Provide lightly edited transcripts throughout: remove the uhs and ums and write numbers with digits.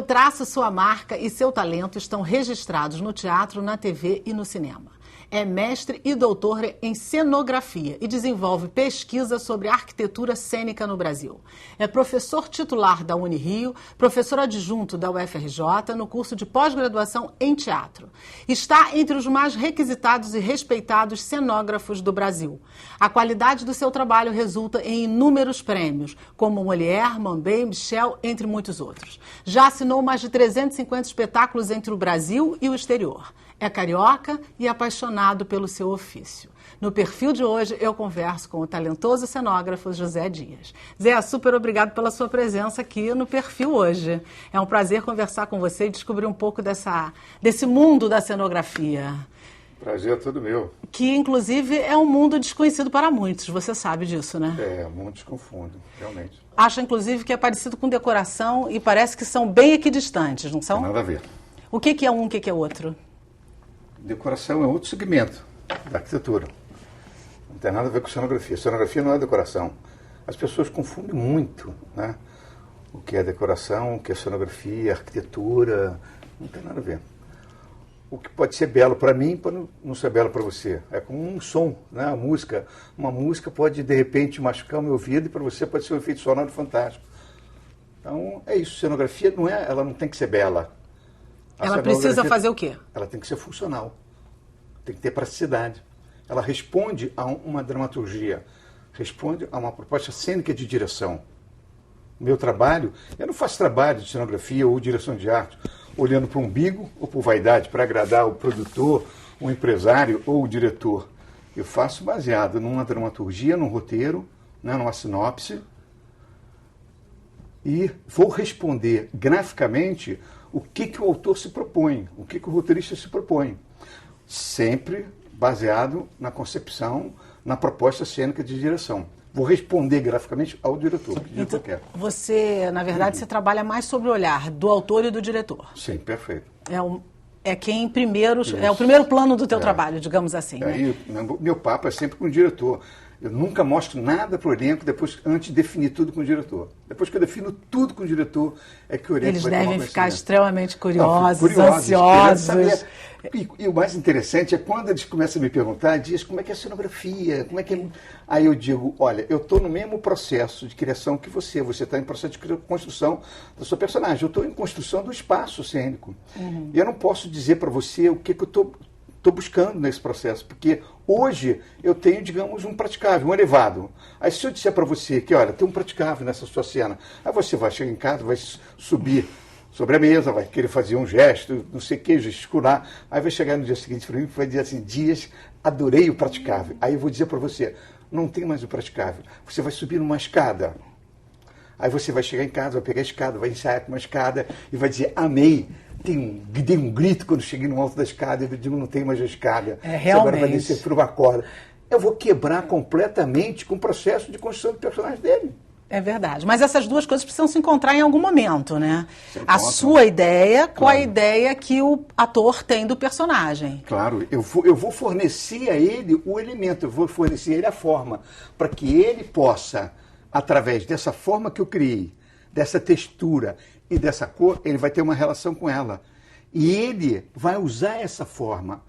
Seu traço, sua marca e seu talento estão registrados no teatro, na TV e no cinema. É mestre e doutor em cenografia e desenvolve pesquisa sobre arquitetura cênica no Brasil. É professor titular da Unirio, professor adjunto da UFRJ no curso de pós-graduação em teatro. Está entre os mais requisitados e respeitados cenógrafos do Brasil. A qualidade do seu trabalho resulta em inúmeros prêmios, como Molière, Mambey, Michel, entre muitos outros. Já assinou mais de 350 espetáculos entre o Brasil e o exterior. É carioca e apaixonado pelo seu ofício. No perfil de hoje, eu converso com o talentoso cenógrafo José Dias. Zé, super obrigado pela sua presença aqui no perfil hoje. É um prazer conversar com você e descobrir um pouco desse mundo da cenografia. Prazer é todo meu. Que, inclusive, é um mundo desconhecido para muitos. Você sabe disso, né? Muitos confundem, realmente. Acho, inclusive, que é parecido com decoração e parece que são bem equidistantes, não são? Tem nada a ver. O que é um, o que é outro? Decoração é outro segmento da arquitetura. Não tem nada a ver com cenografia. Cenografia não é decoração. As pessoas confundem muito, né? O que é decoração, o que é cenografia, arquitetura. Não tem nada a ver. O que pode ser belo para mim pode não ser belo para você. É como um som, né? A música. Uma música pode, de repente, machucar o meu ouvido e para você pode ser um efeito sonoro fantástico. Então, é isso. Cenografia ela não tem que ser bela. Ela precisa fazer o quê? Ela tem que ser funcional, tem que ter praticidade. Ela responde a uma dramaturgia, responde a uma proposta cênica de direção. Meu trabalho, eu não faço trabalho de cenografia ou direção de arte, olhando para o umbigo ou por vaidade, para agradar o produtor, o empresário ou o diretor. Eu faço baseado numa dramaturgia, num roteiro, né, numa sinopse, e vou responder graficamente o que o autor se propõe, o que o roteirista se propõe. Sempre baseado na concepção, na proposta cênica de direção. Vou responder graficamente ao diretor. Então, você, na verdade, você trabalha mais sobre o olhar do autor e do diretor. Sim, perfeito. É quem primeiro, é o primeiro plano do teu trabalho, digamos assim. Né? Meu papo é sempre com o diretor. Eu nunca mostro nada para o elenco antes de definir tudo com o diretor. Depois que eu defino tudo com o diretor, é que o elenco Eles vai tomar devem ficar extremamente curiosos, ansiosos. ansiosos. E o mais interessante é quando eles começam a me perguntar, diz como é que é a cenografia, como é que é... Aí eu digo, olha, eu estou no mesmo processo de criação que você está em processo de construção da sua personagem, eu estou em construção do espaço cênico. E eu não posso dizer para você o que eu estou buscando nesse processo, porque hoje eu tenho, digamos, um praticável, um elevado. Aí se eu disser para você que, olha, tem um praticável nessa sua cena, aí você vai chegar em casa, vai subir sobre a mesa, vai querer fazer um gesto, não sei o que, gesticular, aí vai chegar no dia seguinte para mim e vai dizer assim, Dias, adorei o praticável. Aí eu vou dizer para você, não tem mais o praticável, você vai subir numa escada. Aí você vai chegar em casa, vai pegar a escada, vai ensaiar com uma escada e vai dizer, amei. Dei um grito quando cheguei no alto da escada, eu digo, não tem mais a escada. Realmente. Agora vai descer por uma corda. Eu vou quebrar completamente com o processo de construção do personagem dele. É verdade. Mas essas duas coisas precisam se encontrar em algum momento, né? A sua ideia com a ideia que o ator tem do personagem. Claro, eu vou fornecer a ele o elemento, eu vou fornecer a ele a forma, para que ele possa, através dessa forma que eu criei, dessa textura e dessa cor, ele vai ter uma relação com ela. E ele vai usar essa forma.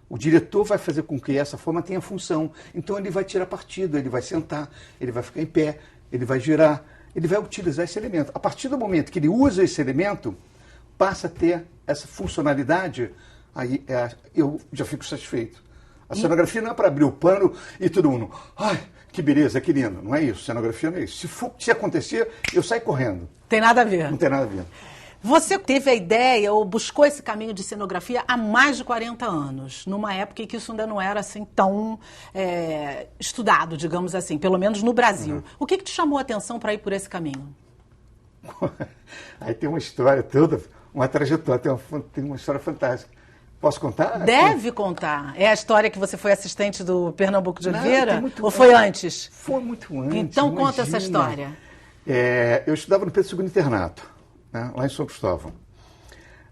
O diretor vai fazer com que essa forma tenha função. Então ele vai tirar partido, ele vai sentar, ele vai ficar em pé, ele vai girar, ele vai utilizar esse elemento. A partir do momento que ele usa esse elemento, passa a ter essa funcionalidade, aí eu já fico satisfeito. A cenografia não é para abrir o pano e todo mundo, ai, que beleza, que lindo. Não é isso, cenografia não é isso. Se acontecer, eu saio correndo. Tem nada a ver. Não tem nada a ver. Você teve a ideia ou buscou esse caminho de cenografia há mais de 40 anos, numa época em que isso ainda não era assim tão estudado, digamos assim, pelo menos no Brasil. O que te chamou a atenção para ir por esse caminho? Aí tem uma história toda, uma trajetória, tem uma história fantástica. Posso contar? Deve contar. É a história que você foi assistente do Pernambuco de Oliveira? Ou foi antes? Foi muito antes. Então conta essa história. Eu estudava no Pedro II Internato, né, lá em São Cristóvão.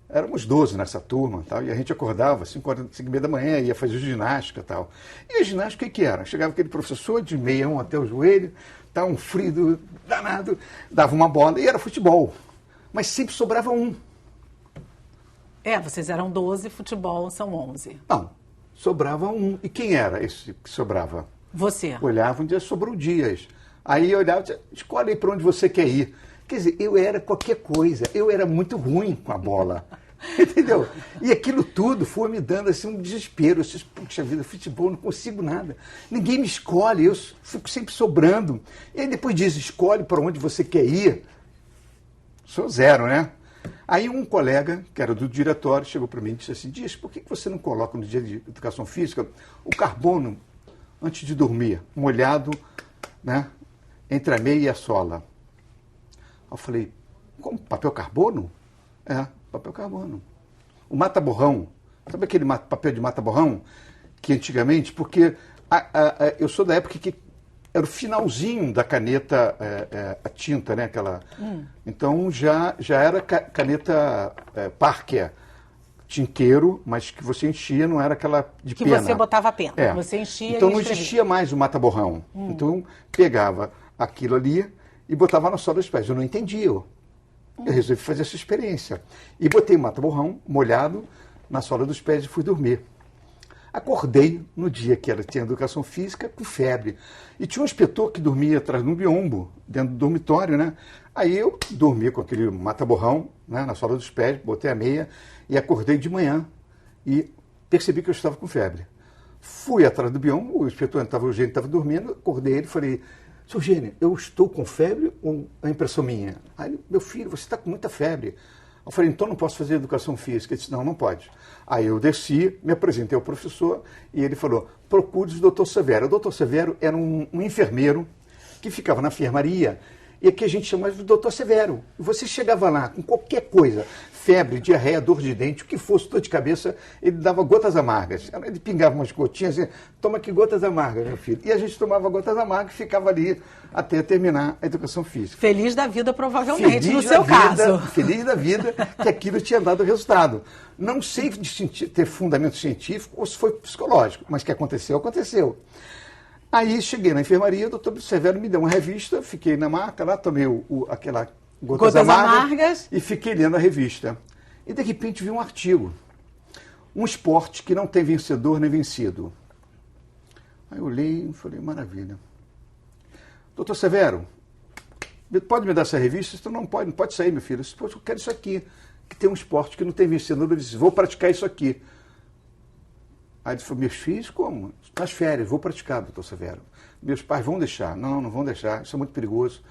Éramos 12 nessa turma, tal, e a gente acordava às 5h30 da manhã, ia fazer ginástica e tal. E a ginástica, o que era? Chegava aquele professor de meião até o joelho, um frio danado, dava uma bola, e era futebol. Mas sempre sobrava um. Vocês eram 12, futebol são 11. Não, sobrava um. E quem era esse que sobrava? Você. Olhava um dia, sobrou Dias. Aí eu olhava e dizia, escolhe aí para onde você quer ir. Quer dizer, eu era qualquer coisa, eu era muito ruim com a bola. Entendeu? E aquilo tudo foi me dando assim, um desespero. Eu disse, puxa vida, futebol, não consigo nada. Ninguém me escolhe, eu fico sempre sobrando. E aí depois diz, escolhe para onde você quer ir. Sou zero, né? Aí um colega, que era do diretório, chegou para mim e disse assim, Dias, por que você não coloca no dia de educação física o carbono antes de dormir, molhado, né, entre a meia e a sola? Eu falei, como? Papel carbono? É, papel carbono. O mata-borrão, sabe aquele papel de mata-borrão? Que antigamente, porque eu sou da época que era o finalzinho da caneta, a tinta, né? Aquela. Então já era caneta Parker, tinteiro, mas que você enchia, não era aquela de pena. Que você botava a pena, você enchia então e não existia mais o mata-borrão. Então pegava aquilo ali e botava na sola dos pés. Eu não entendia. Eu resolvi fazer essa experiência. E botei o mata-borrão molhado na sola dos pés e fui dormir. Acordei no dia que ela tinha educação física com febre. E tinha um inspetor que dormia atrás de um biombo, dentro do dormitório, né? Aí eu dormi com aquele mata-borrão, né, na sola dos pés, botei a meia e acordei de manhã e percebi que eu estava com febre. Fui atrás do biombo, o inspetor estava dormindo, acordei ele e falei, seu Gênio, eu estou com febre ou é impressão minha? Aí, meu filho, você está com muita febre. Eu falei, então não posso fazer educação física. Ele disse, não pode. Aí eu desci, me apresentei ao professor e ele falou, procure o doutor Severo. O doutor Severo era um enfermeiro que ficava na enfermaria e que a gente chamava de doutor Severo. Você chegava lá com qualquer coisa, febre, diarreia, dor de dente, o que fosse, dor de cabeça, ele dava gotas amargas. Ele pingava umas gotinhas assim, toma aqui gotas amargas, meu filho. E a gente tomava gotas amargas e ficava ali até terminar a educação física. Feliz da vida, provavelmente, no seu caso. Feliz da vida que aquilo tinha dado resultado. Não sei ter fundamento científico ou se foi psicológico, mas que aconteceu, aconteceu. Aí cheguei na enfermaria, o doutor Severo me deu uma revista, fiquei na maca lá, tomei aquela gotas amargas e fiquei lendo a revista. E de repente vi um artigo, um esporte que não tem vencedor nem vencido. Aí eu olhei e falei, maravilha. Doutor Severo, pode me dar essa revista? Então não pode sair, meu filho. Eu disse, eu quero isso aqui, que tem um esporte que não tem vencedor. Eu disse, vou praticar isso aqui. Aí ele falou, meus filhos, como? Nas férias, vou praticar, doutor Severo. Meus pais vão deixar. Não vão deixar, isso é muito perigoso.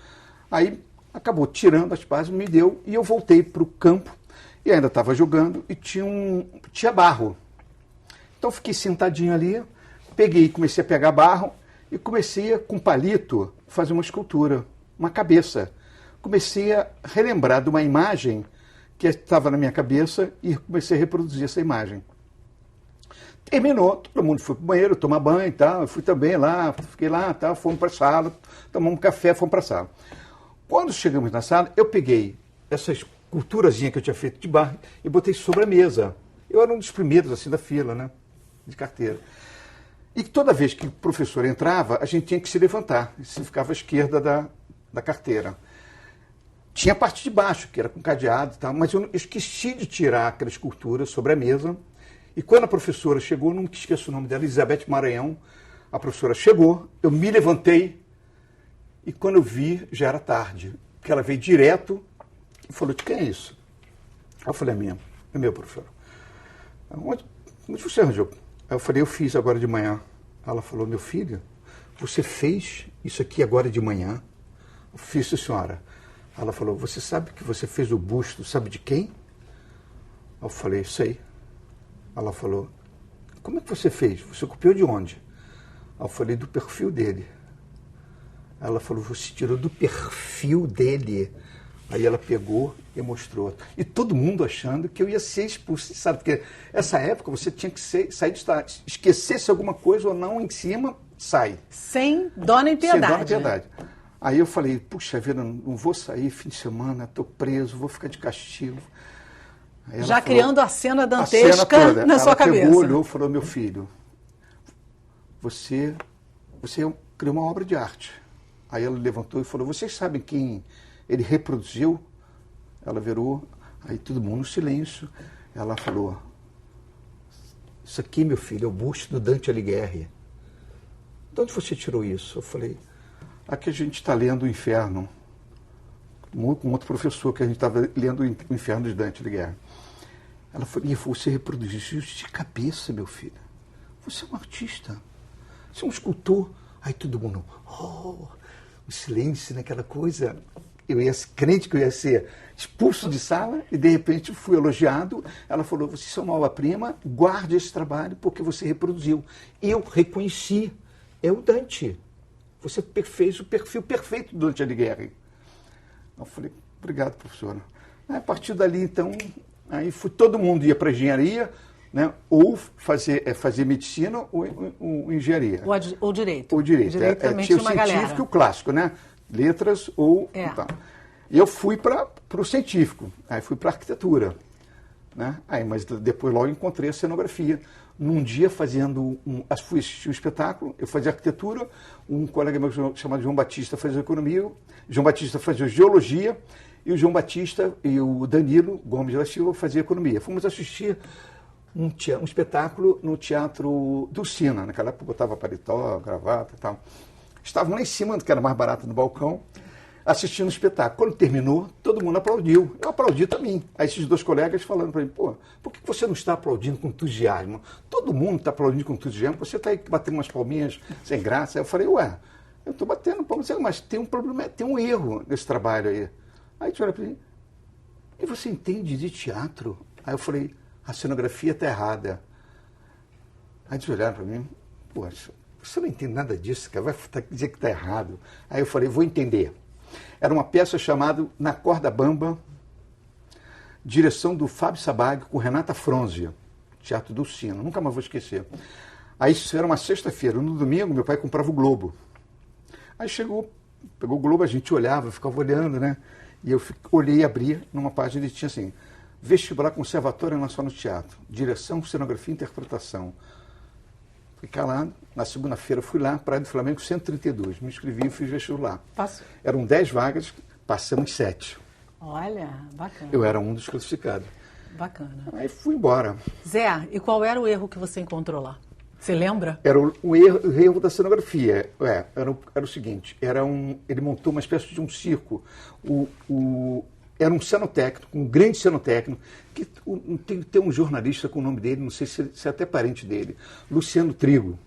Aí acabou tirando as pás, me deu, e eu voltei para o campo, e ainda estava jogando, e tinha barro. Então fiquei sentadinho ali, comecei a pegar barro, e comecei a, com palito, fazer uma escultura, uma cabeça. Comecei a relembrar de uma imagem que estava na minha cabeça, e comecei a reproduzir essa imagem. Terminou, todo mundo foi para o banheiro tomar banho e tal, eu fui também lá, fiquei lá, tal, fomos para a sala, tomamos um café, fomos para a sala. Quando chegamos na sala, eu peguei essa esculturazinha que eu tinha feito de barro e botei sobre a mesa. Eu era um dos primeiros assim da fila, né, de carteira. E toda vez que o professor entrava, a gente tinha que se levantar, se ficava à esquerda da carteira. Tinha a parte de baixo, que era com cadeado e tal, mas eu esqueci de tirar aquela escultura sobre a mesa. E quando a professora chegou, não esqueço o nome dela, Elizabeth Maranhão, a professora chegou, eu me levantei e quando eu vi, já era tarde. Porque ela veio direto e falou, de quem é isso? Aí eu falei, é meu, professora. Onde você arranjou? Aí eu falei, eu fiz agora de manhã. Ela falou, meu filho, você fez isso aqui agora de manhã? Eu fiz, senhora. Ela falou, você sabe que você fez o busto, sabe de quem? Eu falei, sei. Ela falou, como é que você fez? Você copiou de onde? Eu falei, do perfil dele. Ela falou, você tirou do perfil dele. Aí ela pegou e mostrou. E todo mundo achando que eu ia ser expulso, sabe? Porque essa época você tinha que sair de estágio. Esquecesse alguma coisa ou não em cima, sai. Sem dó nem piedade. Sem dó nem piedade. Aí eu falei, puxa vida, não vou sair fim de semana, estou preso, vou ficar de castigo. Já falou, criando a cena dantesca na sua cabeça. Ela pegou, olhou e falou, meu filho, você criou uma obra de arte. Aí ela levantou e falou, vocês sabem quem ele reproduziu? Ela virou, aí todo mundo no silêncio. Ela falou, isso aqui, meu filho, é o busto do Dante Alighieri. De onde você tirou isso? Eu falei, aqui a gente está lendo o Inferno, com outro professor que a gente estava lendo o Inferno de Dante Alighieri. Ela falou, e você reproduziu isso de cabeça, meu filho. Você é um artista, você é um escultor. Aí todo mundo, o silêncio, naquela coisa. Eu ia crente que eu ia ser expulso de sala e de repente fui elogiado. Ela falou, você é uma obra-prima, guarde esse trabalho porque você reproduziu. Eu reconheci, é o Dante. Você fez o perfil perfeito do Dante Alighieri. Eu falei, obrigado, professora. A partir dali, então, aí todo mundo ia para engenharia, né? Ou fazer medicina ou engenharia. Ou direito. Ou direito. Direito também tinha tinha o uma científico galera. e o clássico, né? Letras ou... Então. E eu fui para o científico, aí fui para a arquitetura. Né? Aí, mas depois logo encontrei a cenografia. Num dia fazendo fui assistir um espetáculo, eu fazia arquitetura, um colega meu chamado João Batista fazia economia, João Batista fazia geologia, e o João Batista e o Danilo Gomes da Silva faziam economia. Fomos assistir um espetáculo no Teatro do Sina, naquela época eu botava paletó, gravata e tal. Estavam lá em cima, que era mais barato, no balcão, assistindo o espetáculo. Quando terminou, todo mundo aplaudiu. Eu aplaudi também. Aí esses dois colegas falando para mim, pô, por que você não está aplaudindo com entusiasmo? Todo mundo está aplaudindo com entusiasmo, você está aí batendo umas palminhas sem graça. Aí eu falei, ué, eu estou batendo palmas, mas tem um problema, tem um erro nesse trabalho aí. Aí eles olharam para mim, e você entende de teatro? Aí eu falei, a cenografia está errada. Aí eles olharam para mim, pô, você não entende nada disso, cara, vai dizer que está errado. Aí eu falei, vou entender. Era uma peça chamada Na Corda Bamba, direção do Fábio Sabag com Renata Fronzia, Teatro do Sino, nunca mais vou esquecer. Aí isso era uma sexta-feira, no domingo meu pai comprava o Globo. Aí chegou, pegou o Globo, a gente olhava, ficava olhando, né? E eu olhei e abri numa página e tinha assim, Vestibular Conservatório Nacional do Teatro, direção, cenografia e interpretação. Fiquei lá, na segunda-feira fui lá, Praia do Flamengo 132, me inscrevi e fiz vestibular. Passou. Eram 10 vagas, passamos 7. Olha, bacana. Eu era um dos classificados. Bacana. Aí fui embora. Zé, e qual era o erro que você encontrou lá? Você lembra? Era o erro da cenografia. Era o seguinte, ele montou uma espécie de um circo. Era um cenotécnico, um grande cenotécnico, que tem um jornalista com o nome dele, não sei se é até parente dele, Luciano Trigo.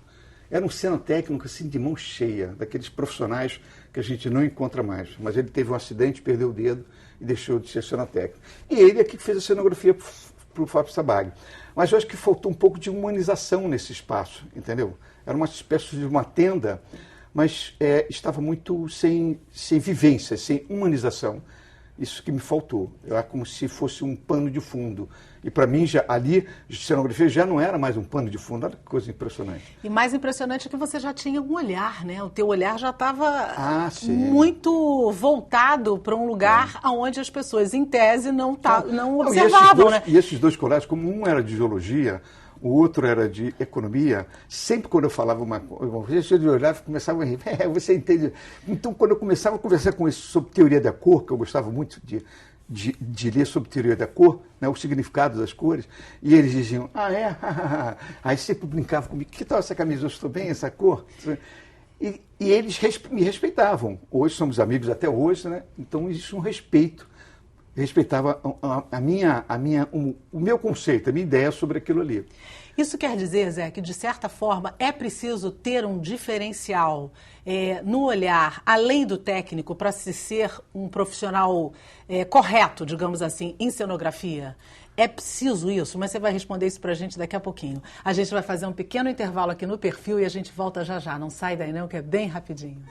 Era um cenotécnico assim, de mão cheia, daqueles profissionais que a gente não encontra mais. Mas ele teve um acidente, perdeu o dedo e deixou de ser cenotécnico. E ele é que fez a cenografia para o Fábio Sabag. Mas eu acho que faltou um pouco de humanização nesse espaço, entendeu? Era uma espécie de uma tenda, mas estava muito sem vivência, sem humanização. Isso que me faltou. Era como se fosse um pano de fundo. E para mim, ali, cenografia já não era mais um pano de fundo. Olha que coisa impressionante. E mais impressionante é que você já tinha um olhar, né? O teu olhar já estava muito voltado para um lugar onde as pessoas, em tese, não observavam, né? E esses dois colégios, como um era de geologia, o outro era de economia, sempre quando eu falava uma coisa, eu olhava e começava a rir. Você entende? Então, quando eu começava a conversar com eles sobre teoria da cor, que eu gostava muito de ler sobre teoria da cor, né, o significado das cores, e eles diziam, aí sempre brincavam comigo, que tal essa camisa? Eu estou bem, essa cor? E eles me respeitavam. Hoje somos amigos até hoje, né? Então existe um respeito. Respeitava o meu conceito, a minha ideia sobre aquilo ali. Isso quer dizer, Zé, que de certa forma é preciso ter um diferencial no olhar, além do técnico, para se ser um profissional correto, digamos assim, em cenografia? É preciso isso, mas você vai responder isso para a gente daqui a pouquinho. A gente vai fazer um pequeno intervalo aqui no Perfil e a gente volta já já. Não sai daí não, que é bem rapidinho.